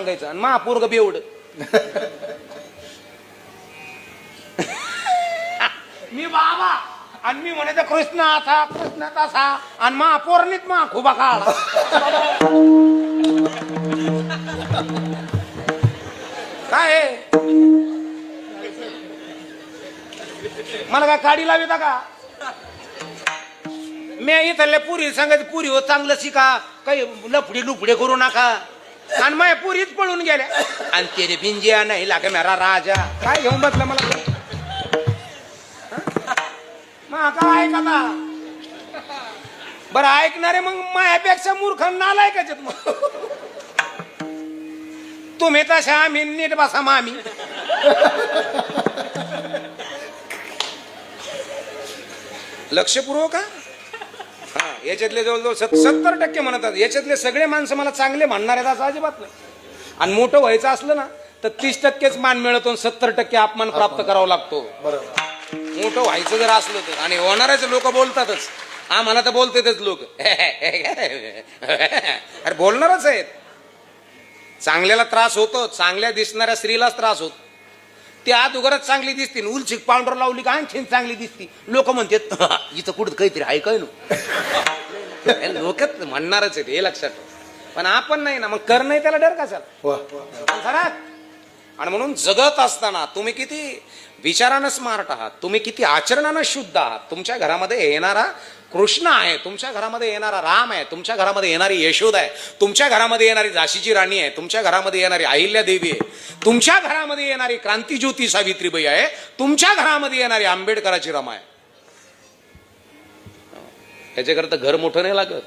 सांगायचं आणि महापूर्ग बेवड. मी बाबा आणि मी म्हणायचं कृष्ण असा कृष्ण तसा आणि महापौरणीत मा खुबा काढा. काय मला काय काढी लाविता का? मी इथल्या पुरी सांगायचं पुरी हो चांगलं शिका, काही लफडी लुफडे करू नका. आणि माझ्या पुरीच पळून गेल्या आणि तेरे भिंजिया नाही लागे मेरा राजा. काय घेऊन बसला मला काय ऐका बरं ऐकणारे मग मायापेक्षा मूर्ख नालाय का मग तुम्ही तशा आम्ही नीट बसा मामी. लक्षपूर्वक का हा याच्यातले जवळजवळ 70% म्हणतात. याच्यातले सगळे माणसं मला चांगले म्हणणार आहेत असं अजिबात नाही. आणि मोठं व्हायचं असलं ना तर 30%च मान मिळतो, 70% अपमान प्राप्त करावा लागतो. मोठं व्हायचं जर असलं तर. आणि होणारच लोक बोलतातच, आम्हाला तर बोलतातच लोक. अरे बोलणारच आहेत. चांगल्याला त्रास होतो, चांगल्या दिसणाऱ्या स्त्रीलाच त्रास होतो. ती आत उगारच चांगली दिसते, उलचिक पावडर लावली का आणखीन चांगली दिसती. लोक म्हणतात इथं कुठं काहीतरी आहे काय ना. लोक म्हणणारच आहेत हे लक्षात. पण आपण नाही ना, मग कर नाही त्याला डर कशाला. आणि म्हणून जगत असताना तुम्ही किती विचारानं स्मार्ट आहात, तुम्ही किती आचरणानं शुद्ध आहात. तुमच्या घरामध्ये येणारा कृष्ण आहे, तुमच्या घरामध्ये येणारा राम आहे, तुमच्या घरामध्ये येणारी यशोदा आहे, तुमच्या घरामध्ये येणारी झाशीची राणी आहे, तुमच्या घरामध्ये येणारी अहिल्या देवी आहे, तुमच्या घरामध्ये येणारी क्रांतिज्योती सावित्रीबाई आहे, तुमच्या घरामध्ये येणारी आंबेडकराची रमा आहे. याच्याकरता घर मोठं नाही लागत.